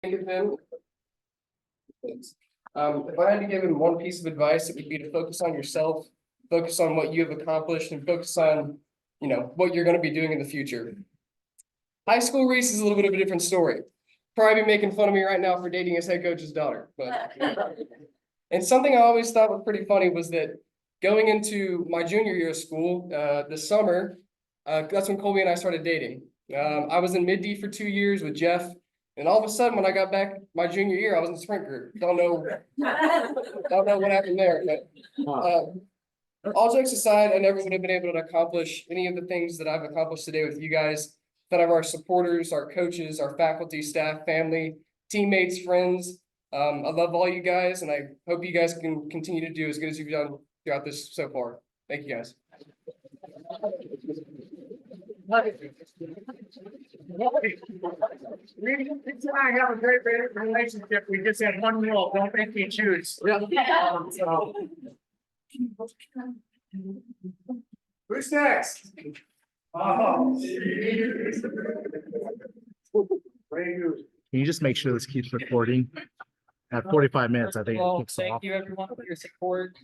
think of him. If I had to give him one piece of advice, it would be to focus on yourself, focus on what you have accomplished, and focus on, what you're going to be doing in the future. High school Reese is a little bit of a different story. Probably be making fun of me right now for dating his head coach's daughter, but and something I always thought was pretty funny was that going into my junior year of school, this summer, that's when Colby and I started dating. I was in mid D for 2 years with Jeff. And all of a sudden, when I got back my junior year, I was in sprint group. Don't know what happened there. But all jokes aside, I never would have been able to accomplish any of the things that I've accomplished today with you guys. That of our supporters, our coaches, our faculty, staff, family, teammates, friends. I love all you guys, and I hope you guys can continue to do as good as you've done throughout this so far. Thank you, guys. I have a great relationship. We just had one rule: don't make me choose. Who's next? Oh. Can you just make sure this keeps recording? At 45 minutes, I think. Well, thank you everyone for your support.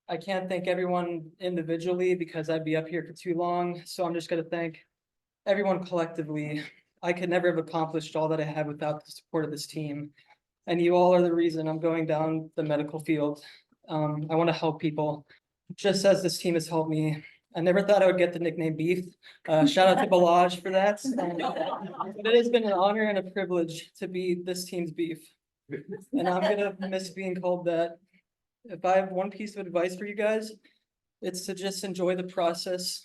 I can't thank everyone individually because I'd be up here for too long, so I'm just gonna thank everyone collectively. I could never have accomplished all that I have without the support of this team. And you all are the reason I'm going down the medical field. I want to help people, just as this team has helped me. I never thought I would get the nickname Beef. Shout out to Balaj for that. But it has been an honor and a privilege to be this team's beef. And I'm gonna miss being called that. If I have one piece of advice for you guys, it's to just enjoy the process.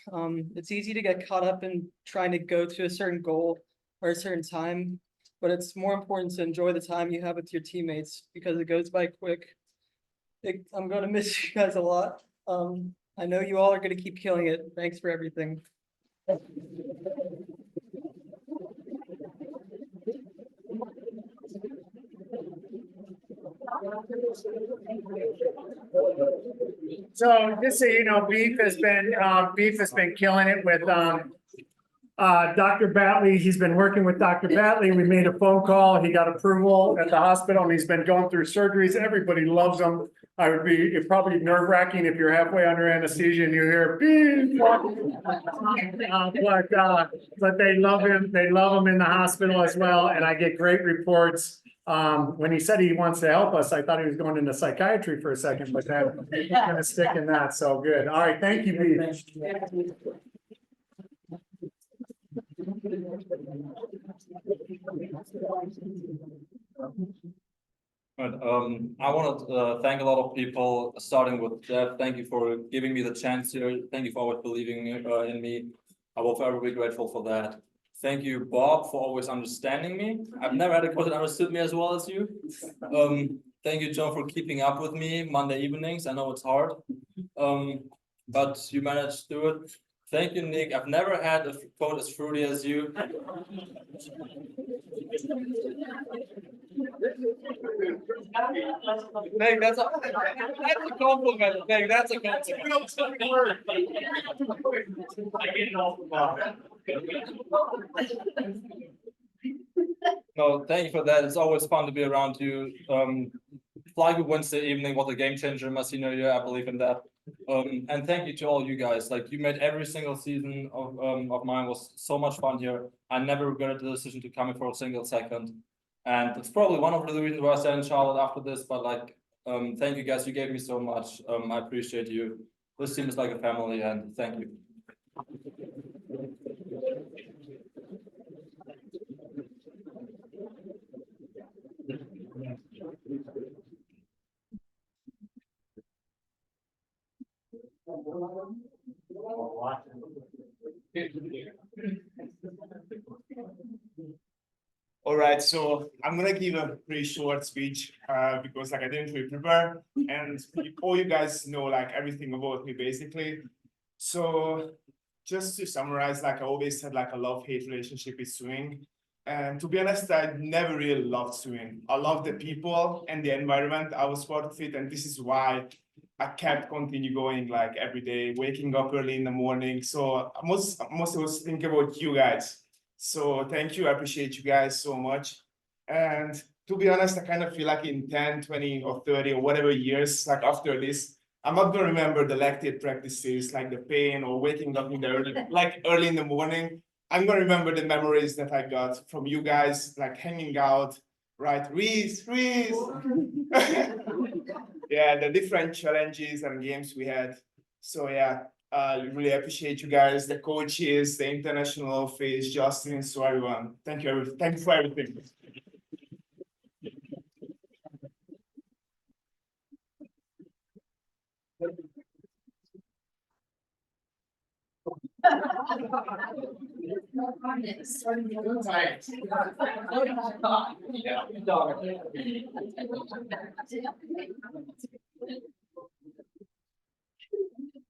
It's easy to get caught up in trying to go to a certain goal or a certain time, but it's more important to enjoy the time you have with your teammates because it goes by quick. I'm gonna miss you guys a lot. I know you all are gonna keep killing it. Thanks for everything. So just so you know, Beef has been killing it with Dr. Batley. He's been working with Dr. Batley. We made a phone call. He got approval at the hospital and he's been going through surgeries. Everybody loves him. It'd probably nerve-wracking if you're halfway under anesthesia and you hear Beef. But they love him. They love him in the hospital as well. And I get great reports. When he said he wants to help us, I thought he was going into psychiatry for a second, but then he's gonna stick in that. So good. All right, thank you, Beef. I want to thank a lot of people, starting with Jeff. Thank you for giving me the chance here. Thank you for always believing in me. I will forever be grateful for that. Thank you, Bob, for always understanding me. I've never had a coach that understood me as well as you. Thank you, John, for keeping up with me Monday evenings. I know it's hard, but you managed to do it. Thank you, Nick. I've never had a coach as fruity as you. Nick, that's a compliment. Nick, that's a compliment. No, thank you for that. It's always fun to be around you. Fly Wednesday evening was a game changer in my senior year. I believe in that. And thank you to all you guys. Like, you made every single season of mine was so much fun here. I never regretted the decision to come in for a single second. And it's probably one of the reasons why I stayed in Charlotte after this. But like, thank you guys. You gave me so much. I appreciate you. This team is like a family, and thank you. All right, so I'm gonna give a pretty short speech because like I didn't really prepare, and all you guys know like everything about me basically. So just to summarize, like I always had like a love-hate relationship with swimming. And to be honest, I never really loved swimming. I loved the people and the environment I was part of it, and this is why I kept continue going like every day, waking up early in the morning. So most was thinking about you guys. So thank you. I appreciate you guys so much. And to be honest, I kind of feel like in 10, 20, or 30 or whatever years, like after this, I'm not gonna remember the lactate practices, like the pain or waking up in the early in the morning. I'm gonna remember the memories that I got from you guys, like hanging out, right? Reese. Yeah, the different challenges and games we had. So yeah, really appreciate you guys, the coaches, the international office, Justin, so everyone. Thank you, thank you for everything.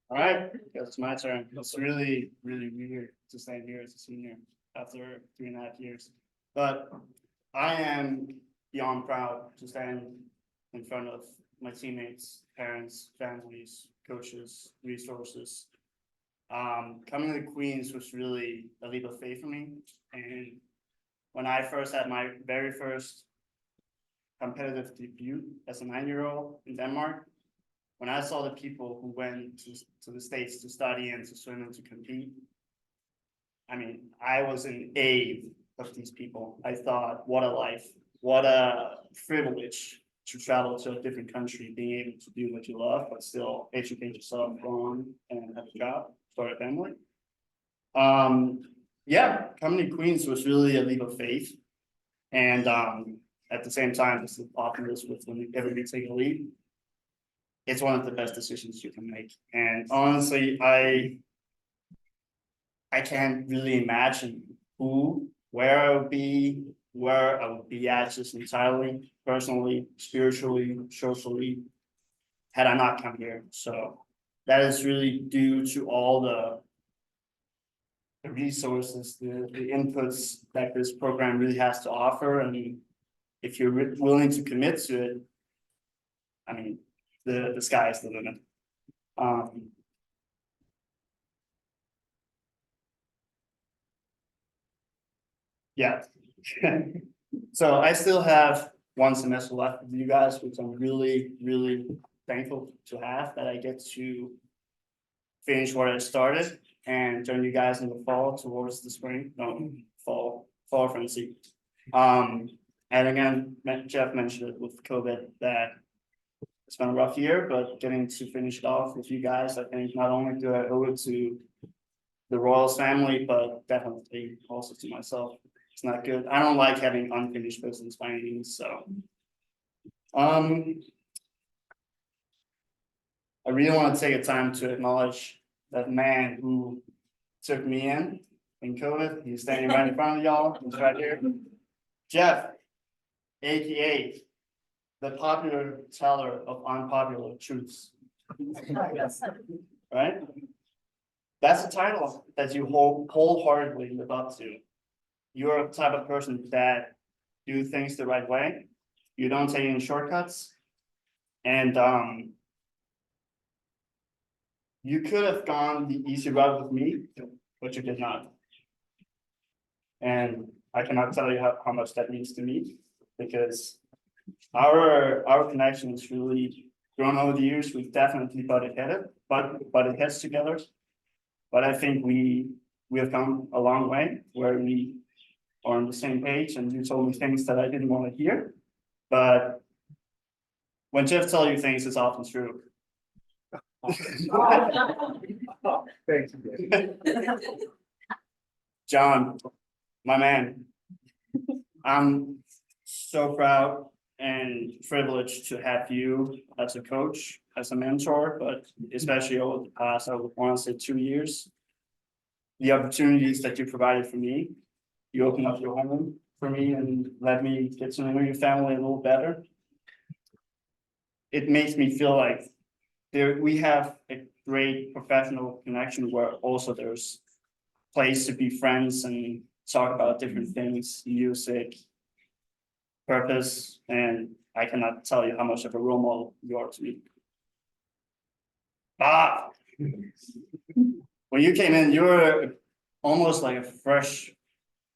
All right, it's my turn. It's really, really weird to stand here as a senior after 3.5 years. But I am beyond proud to stand in front of my teammates, parents, families, coaches, resources. Coming to Queens was really a leap of faith for me. And when I first had my very first competitive debut as a 9-year-old in Denmark, when I saw the people who went to the States to study and to swim and to compete, I mean, I was in awe of these people. I thought, what a life, what a privilege to travel to a different country, being able to do what you love, but still educate yourself, go on and have a job, start a family. Yeah, coming to Queens was really a leap of faith. And at the same time, this is optimist with whenever you take a leap. It's one of the best decisions you can make. And honestly, I can't really imagine where I would be at just entirely, personally, spiritually, socially, had I not come here. So that is really due to all the resources, the inputs that this program really has to offer. I mean, if you're willing to commit to it, I mean, the sky is the limit. Yeah. So I still have one semester left with you guys, which I'm really, really thankful to have, that I get to finish what I started and join you guys in the fall towards the spring, no, fall frenzy. And again, Jeff mentioned it with COVID that it's been a rough year, but getting to finish it off with you guys, I think not only do I owe it to the Royals family, but definitely also to myself. It's not good. I don't like having unfinished business by any means, so. I really want to take a time to acknowledge that man who took me in COVID. He's standing right in front of y'all. He's right here. Jeff, AKA the popular teller of unpopular truths. Right? That's the title that you wholeheartedly live up to. You're the type of person that do things the right way. You don't take any shortcuts. And you could have gone the easy route with me, but you did not. And I cannot tell you how much that means to me, because our connection is really grown over the years. We've definitely butted heads together. But I think we have come a long way where we are on the same page, and you told me things that I didn't want to hear. But when Jeff tells you things, it's often true. Thank you. John, my man, I'm so proud and privileged to have you as a coach, as a mentor, but especially over the past, I would want to say 2 years. The opportunities that you provided for me, you opened up your home for me and let me get to know your family a little better. It makes me feel like we have a great professional connection where also there's place to be friends and talk about different things, music, purpose, and I cannot tell you how much of a role model you are to me. When you came in, you were almost like a fresh,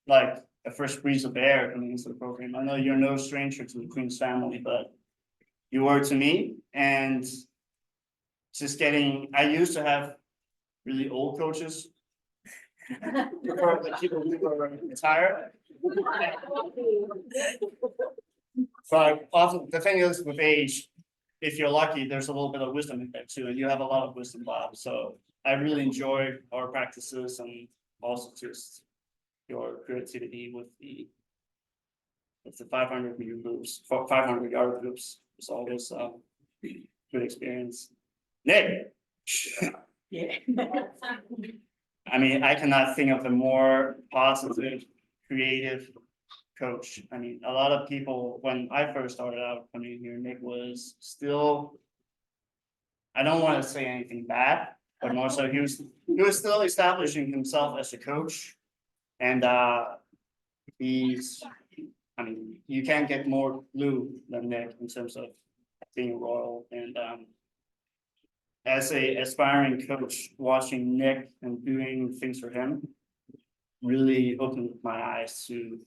like a fresh breeze of air coming into the program. I know you're no stranger to the Queens family, but you were to me, and just getting, I used to have really old coaches. Before the people who were retired. But often, the thing is with age, if you're lucky, there's a little bit of wisdom in there too, and you have a lot of wisdom, Bob, so I really enjoy our practices and also just your creativity with the 500-meter groups, 500-yard groups, it's always good experience. Nick. Yeah. I mean, I cannot think of a more positive, creative coach. I mean, a lot of people, when I first started out coming here, Nick was still. I don't want to say anything bad, but more so he was still establishing himself as a coach. And he's, I mean, you can't get more blue than Nick in terms of being royal. And as a aspiring coach, watching Nick and doing things for him really opened my eyes to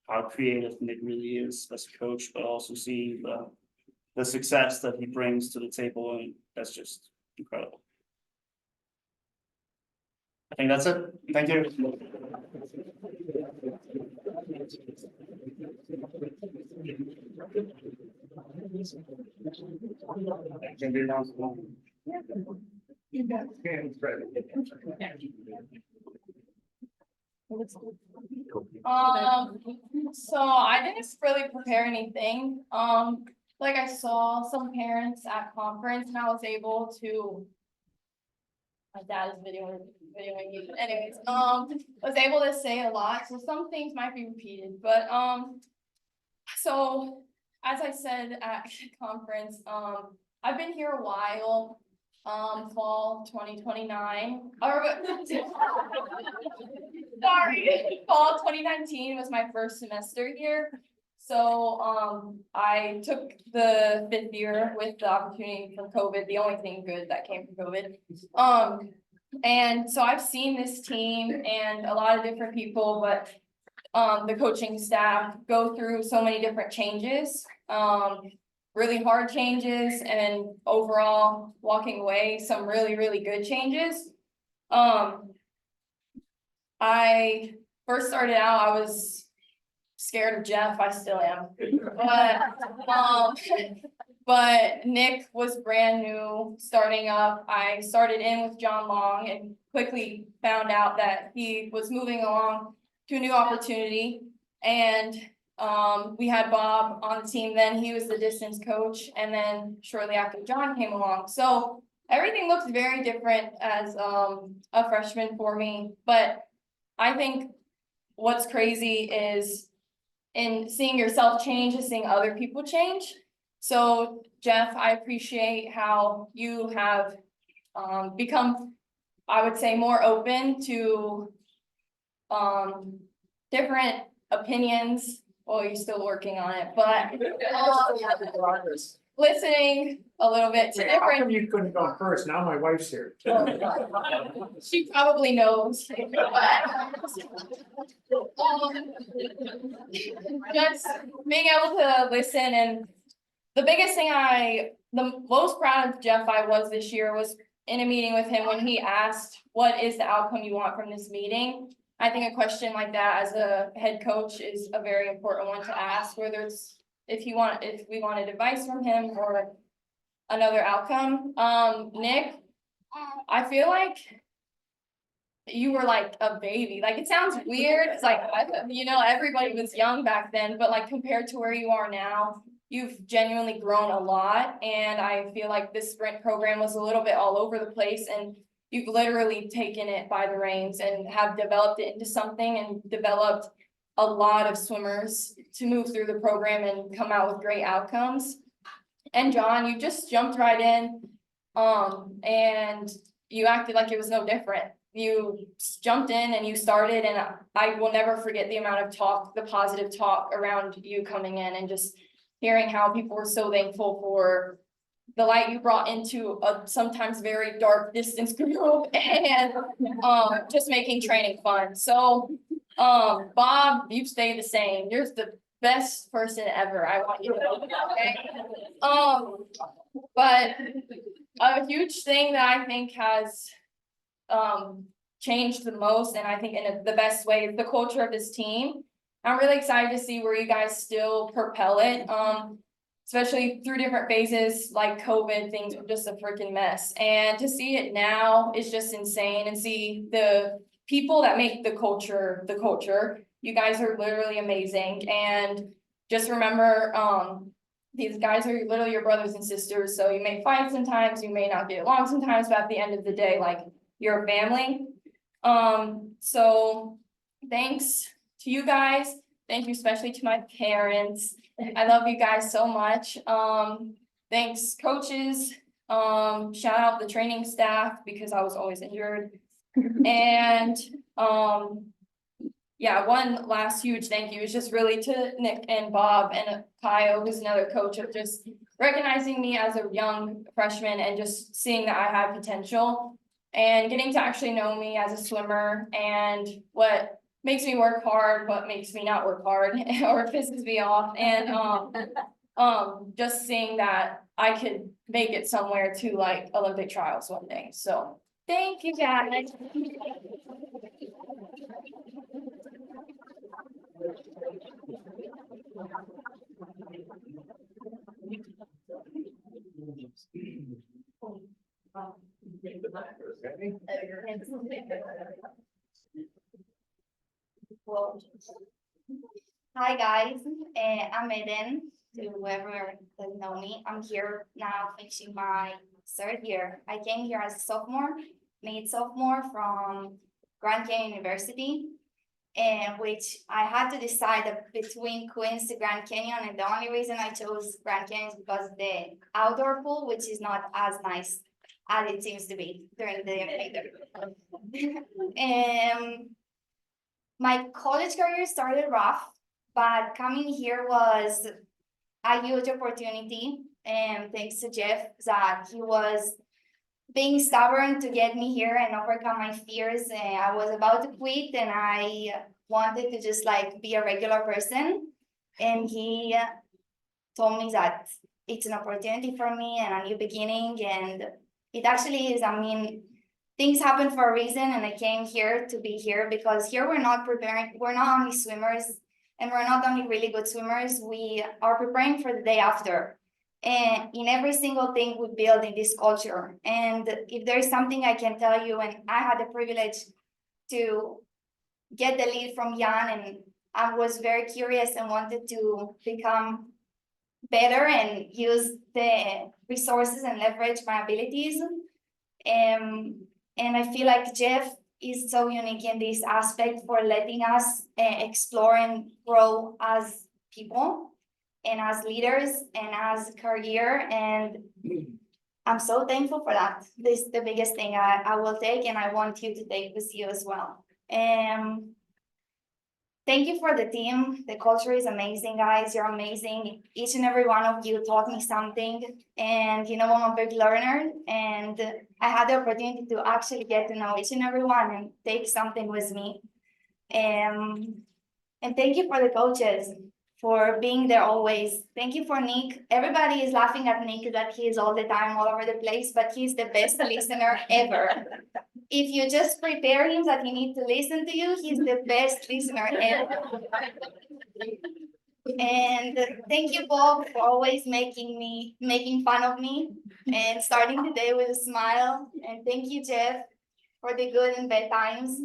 how creative Nick really is as a coach, but also see the success that he brings to the table, and that's just incredible. I think that's it. Thank you. So I didn't really prepare anything. Like I saw some parents at conference and I was able to. My dad is videoing you, anyways, was able to say a lot, so some things might be repeated, but, so, as I said at conference, I've been here a while, fall 2029, or, sorry, fall 2019 was my first semester here. So, I took the 5th year with the opportunity from COVID, the only thing good that came from COVID. And so I've seen this team and a lot of different people, but the coaching staff go through so many different changes, really hard changes, and overall walking away, some really, really good changes. I first started out, I was scared of Jeff, I still am. But Nick was brand new, starting up. I started in with John Long and quickly found out that he was moving along to a new opportunity. And we had Bob on the team then, he was the distance coach, and then shortly after John came along. So everything looks very different as a freshman for me, but I think what's crazy is in seeing yourself change is seeing other people change. So Jeff, I appreciate how you have become, I would say, more open to different opinions. Well, you're still working on it, but listening a little bit to How different. come you couldn't go first? Now my wife's here. She probably knows. Just being able to listen, and the biggest thing the most proud of Jeff I was this year was in a meeting with him when he asked, what is the outcome you want from this meeting? I think a question like that as a head coach is a very important one to ask, whether it's if we wanted advice from him or another outcome. Nick, I feel like you were like a baby. Like, it sounds weird. It's like, everybody was young back then, but like compared to where you are now, you've genuinely grown a lot. And I feel like this sprint program was a little bit all over the place, and you've literally taken it by the reins and have developed it into something, and developed a lot of swimmers to move through the program and come out with great outcomes. And John, you just jumped right in, and you acted like it was no different. You jumped in and you started, and I will never forget the amount of talk, the positive talk around you coming in, and just hearing how people were so thankful for the light you brought into a sometimes very dark distance group, and just making training fun. So Bob, you've stayed the same. You're the best person ever. I want you to know that, okay? But a huge thing that I think has changed the most, and I think in the best way, is the culture of this team. I'm really excited to see where you guys still propel it, especially through different phases like COVID, things were just a freaking mess. And to see it now is just insane, and see the people that make the culture. You guys are literally amazing, and just remember, these guys are literally your brothers and sisters, so you may fight sometimes, you may not get along sometimes, but at the end of the day, like, you're a family. So thanks to you guys, thank you especially to my parents. I love you guys so much. Thanks coaches, shout out the training staff because I was always injured. And, yeah, one last huge thank you is just really to Nick and Bob and Kyle, who's another coach, of just recognizing me as a young freshman and just seeing that I had potential and getting to actually know me as a swimmer and what makes me work hard, what makes me not work hard or pisses me off. And just seeing that I could make it somewhere to like Olympic trials one day. So thank you guys. Hi guys, I'm Eden, to whoever doesn't know me. I'm here now finishing my third year. I came here as a sophomore, mid-sophomore from Grand Canyon University, and which I had to decide between Queens to Grand Canyon, and the only reason I chose Grand Canyon is because of the outdoor pool, which is not as nice as it seems to be during the winter. My college career started rough, but coming here was a huge opportunity. And thanks to Jeff, that he was being stubborn to get me here and overcome my fears. And I was about to quit and I wanted to just like be a regular person. And he told me that it's an opportunity for me and a new beginning. And it actually is. I mean, things happen for a reason, and I came here to be here because here we're not only swimmers and we're not only really good swimmers, we are preparing for the day after. And in every single thing we build in this culture. And if there's something I can tell you, and I had the privilege to get the lead from Jan, and I was very curious and wanted to become better and use the resources and leverage my abilities. And I feel like Jeff is so unique in this aspect for letting us explore and grow as people and as leaders and as career. And I'm so thankful for that. This is the biggest thing I will take, and I want you to take with you as well. Thank you for the team. The culture is amazing, guys. You're amazing. Each and every one of you taught me something. And you know, I'm a big learner, and I had the opportunity to actually get to know each and every one and take something with me. And thank you for the coaches for being there always. Thank you for Nick. Everybody is laughing at Nick that he is all the time all over the place, but he's the best listener ever. If you just prepare him that he needs to listen to you, he's the best listener ever. And thank you, Bob, for always making fun of me and starting the day with a smile. And thank you, Jeff, for the good and bad times.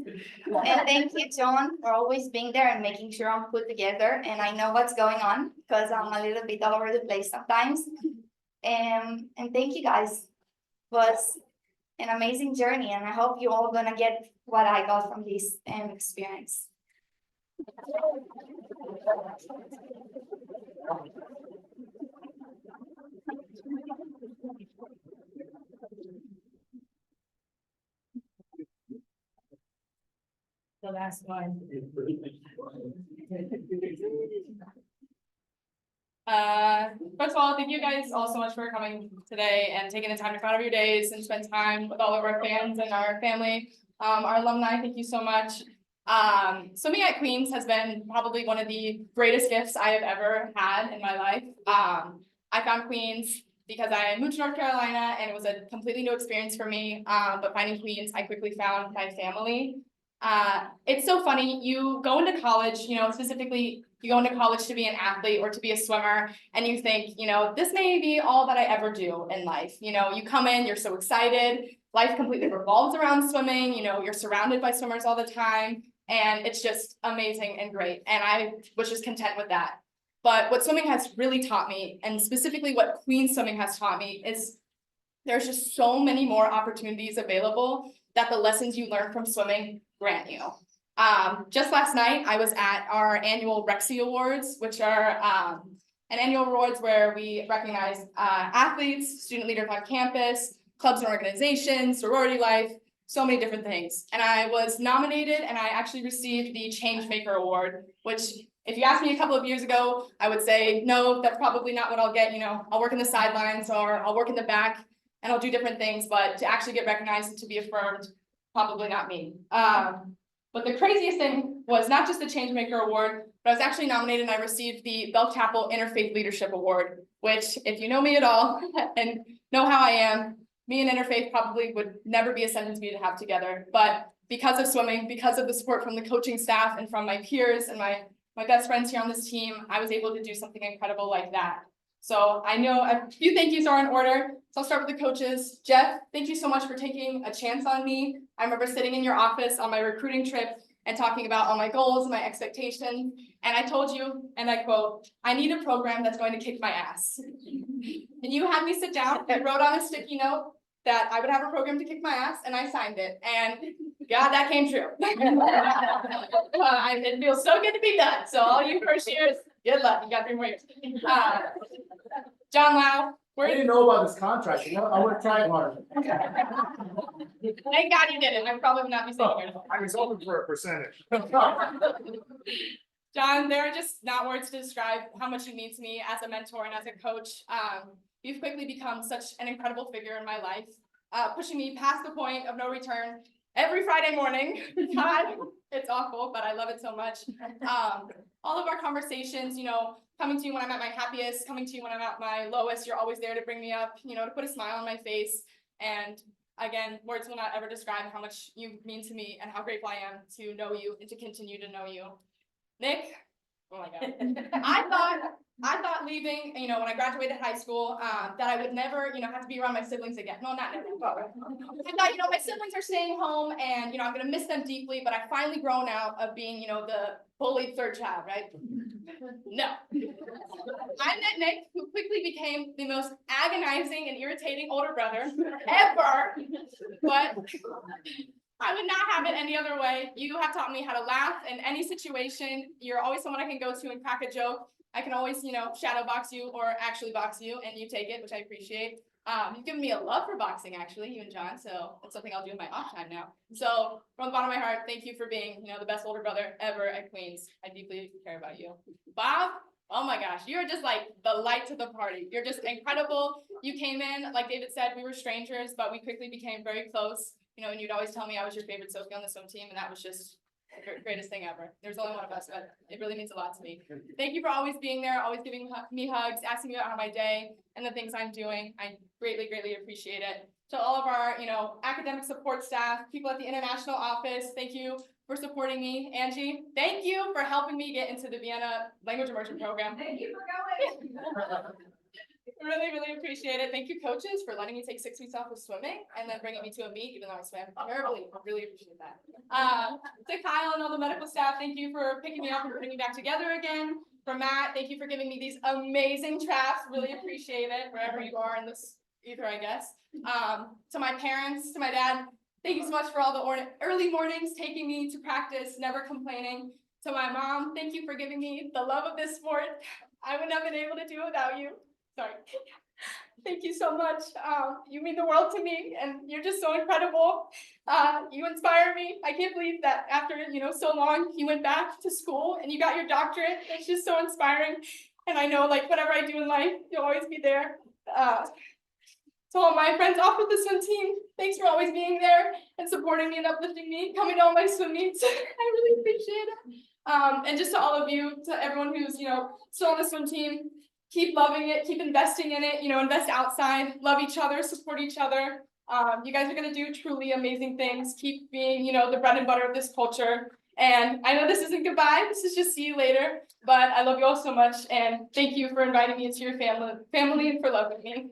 And thank you, John, for always being there and making sure I'm put together and I know what's going on, because I'm a little bit all over the place sometimes. And thank you, guys. It was an amazing journey, and I hope you all gonna get what I got from this experience. The last one. First of all, thank you guys all so much for coming today and taking the time to come out of your days and spend time with all of our fans and our family. Our alumni, thank you so much. Swimming at Queens has been probably one of the greatest gifts I have ever had in my life. I found Queens because I moved to North Carolina and it was a completely new experience for me. But finding Queens, I quickly found my family. It's so funny, you go into college, you know, specifically, you go into college to be an athlete or to be a swimmer, and you think, you know, this may be all that I ever do in life. You know, you come in, you're so excited, life completely revolves around swimming, you know, you're surrounded by swimmers all the time, and it's just amazing and great, and I was just content with that. But what swimming has really taught me, and specifically what Queens swimming has taught me, is there's just so many more opportunities available that the lessons you learn from swimming grant you. Just last night, I was at our annual Rexy Awards, which are an annual awards where we recognize athletes, student leaders on campus, clubs and organizations, sorority life, so many different things. And I was nominated and I actually received the Changemaker Award, which if you asked me a couple of years ago, I would say, no, that's probably not what I'll get. You know, I'll work in the sidelines or I'll work in the back and I'll do different things, but to actually get recognized and to be affirmed, probably not me. But the craziest thing was not just the Changemaker Award, but I was actually nominated and I received the Bell Chapel Interfaith Leadership Award, which if you know me at all and know how I am, me and interfaith probably would never be a sentence we would have together. But because of swimming, because of the support from the coaching staff and from my peers and my best friends here on this team, I was able to do something incredible like that. So I know a few thank yous are in order. So I'll start with the coaches. Jeff, thank you so much for taking a chance on me. I remember sitting in your office on my recruiting trip and talking about all my goals and my expectations. And I told you, and I quote, I need a program that's going to kick my ass. And you had me sit down and wrote on a sticky note that I would have a program to kick my ass, and I signed it. And God, that came true. It feels so good to be done. So all you first years, good luck. You got 3 more years. John Lau, I didn't know about this contract, you know, I would try hard. thank God you didn't. I probably would not be sitting here. I was hoping for a percentage. John, there are just not words to describe how much you mean to me as a mentor and as a coach. You've quickly become such an incredible figure in my life, pushing me past the point of no return every Friday morning. God, it's awful, but I love it so much. All of our conversations, you know, coming to you when I'm at my happiest, coming to you when I'm at my lowest, you're always there to bring me up, you know, to put a smile on my face. And again, words will not ever describe how much you mean to me and how grateful I am to know you and to continue to know you. Nick, oh my God. I thought leaving, you know, when I graduated high school, that I would never, you know, have to be around my siblings again. No, not never. I thought, you know, my siblings are staying home and, you know, I'm gonna miss them deeply, but I've finally grown out of being, you know, the bullied third child, right? No. I met Nick, who quickly became the most agonizing and irritating older brother ever, but I would not have it any other way. You have taught me how to laugh in any situation. You're always someone I can go to and crack a joke. I can always, you know, shadow box you or actually box you, and you take it, which I appreciate. You've given me a love for boxing, actually, you and John, so that's something I'll do in my off time now. So from the bottom of my heart, thank you for being, you know, the best older brother ever at Queens. I deeply care about you. Bob, oh my gosh, you're just like the light to the party. You're just incredible. You came in, like David said, we were strangers, but we quickly became very close. You know, and you'd always tell me I was your favorite Sophie on the swim team, and that was just the greatest thing ever. There's only one of us, but it really means a lot to me. Thank you for always being there, always giving me hugs, asking me about how my day and the things I'm doing. I greatly, greatly appreciate it. To all of our, you know, academic support staff, people at the international office, thank you for supporting me. Angie, thank you for helping me get into the Vienna language immersion program. Thank you for going. Really, really appreciate it. Thank you, coaches, for letting me take 6 weeks off of swimming and then bringing me to a meet, even though I swam terribly. Really appreciate that. To Kyle and all the medical staff, thank you for picking me up and putting me back together again. For Matt, thank you for giving me these amazing traps. Really appreciate it, wherever you are in this ether, I guess. To my parents, to my dad, thank you so much for all the early mornings, taking me to practice, never complaining. To my mom, thank you for giving me the love of this sport. I would not have been able to do it without you. Sorry. Thank you so much. You mean the world to me, and you're just so incredible. You inspire me. I can't believe that after, you know, so long, you went back to school and you got your doctorate. It's just so inspiring. And I know, like, whatever I do in life, you'll always be there. To all my friends off with the swim team, thanks for always being there and supporting me and uplifting me, coming to all my swim meets. I really appreciate it. And just to all of you, to everyone who's, still on the swim team, keep loving it, keep investing in it, invest outside, love each other, support each other. You guys are gonna do truly amazing things. Keep being, the bread and butter of this culture. And I know this isn't goodbye, this is just see you later, but I love you all so much and thank you for inviting me into your family and for loving me.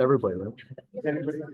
Everybody, right?